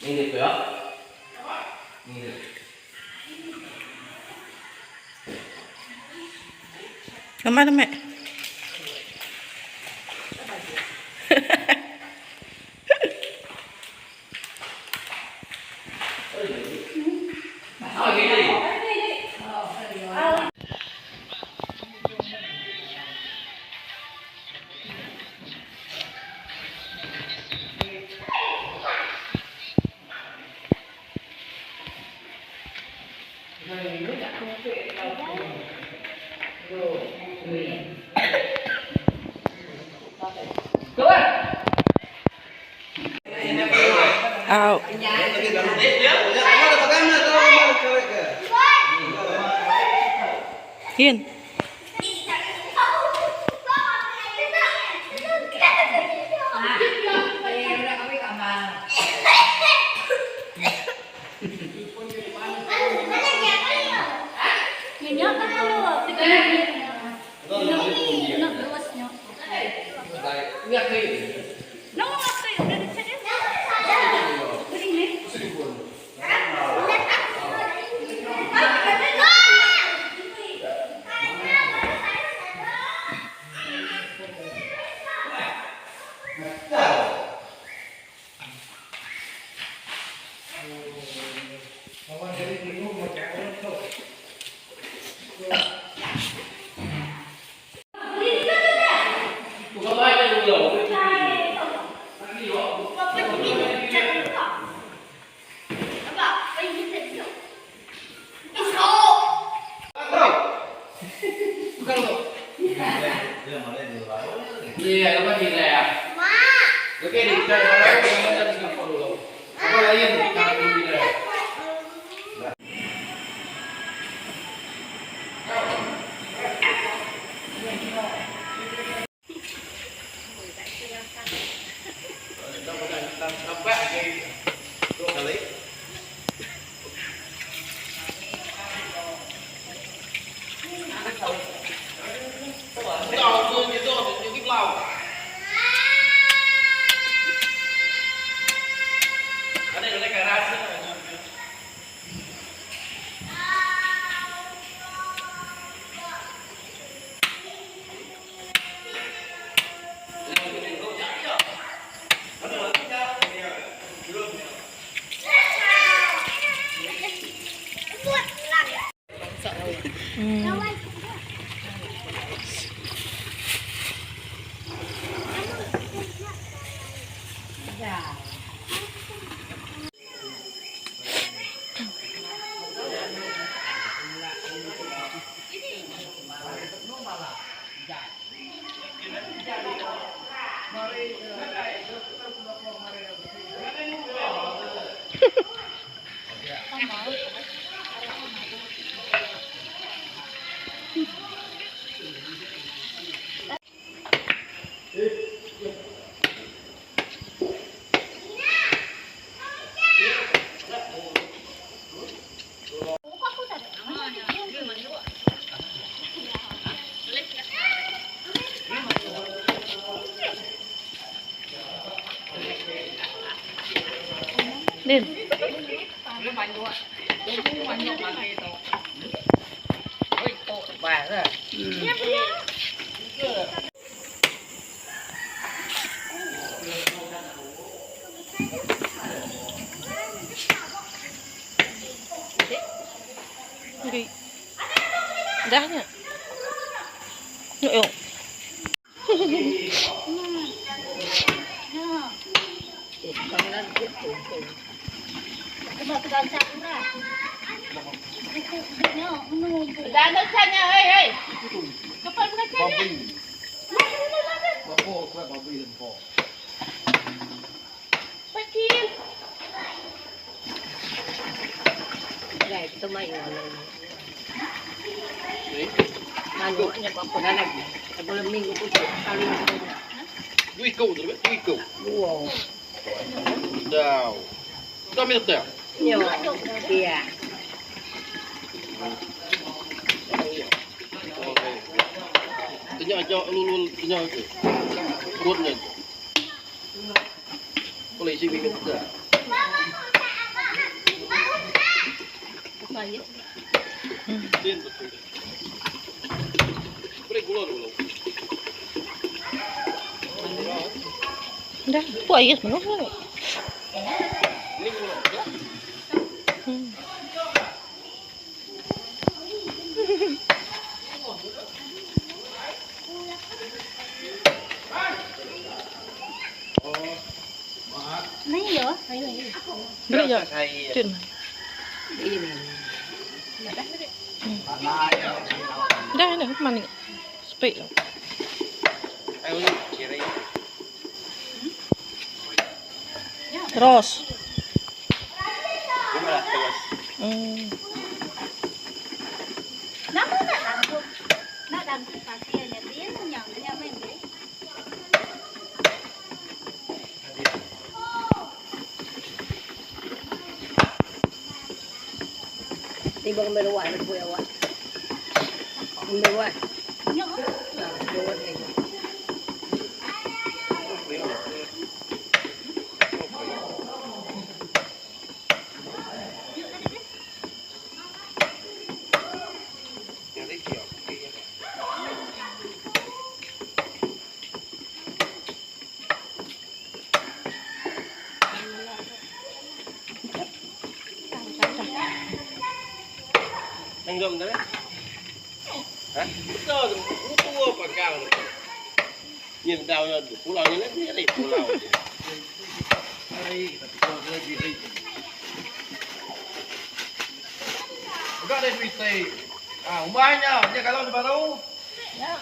Inggit ko ya? Inggit. Kemana, Mek? Out. Yin. Iya, apa sih ya? Oke, di sana harus ngapa dulu. Apa lagi yang kita pilih? Din. Hindi. Dahnya. Yuk. Dadal sana, hey. Kapal ka sana. Pakil. Guys, ito may ano niya pa po nalag. Kabulang minggu po siya. Doe iko, doe iko. Wow. Daw. Dami na tayo. Yo. Iya. Okay. Tanya aja lulul tanya itu. Buatnya. Boleh sih bikin dah. ya. Din betul. Beri gula dulu. Dah, buat air penuh lah. Ini gula. Hmm. Này yo, này này. Berat je. Cun. Ini. Dah, mana? Speak lah. Ayo kiri. Terus. Gimana terus? Nama nak tangguh. Nak tangguh pasiennya dia yang main deh. Tiba kembali awak, kembali awak. Kembali awak. Enggak bener ya? Hah? Itu apa kau? Nhìn đào là pulau như thế này pulau. Đây, kita lagi di. Enggak ada duit teh. Umpamanya dia kalau di baru. Ya.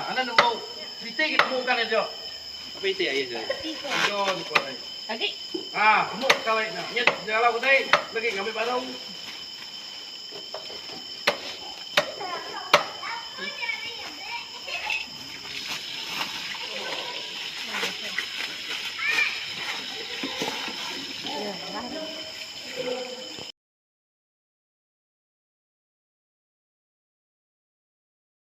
Anda nemu duit kita temukan aja. Apa itu ya itu? Yo, di mana? Lagi. Temu kalau nak. Nyet kalau kita lagi ngambil baru. Ya,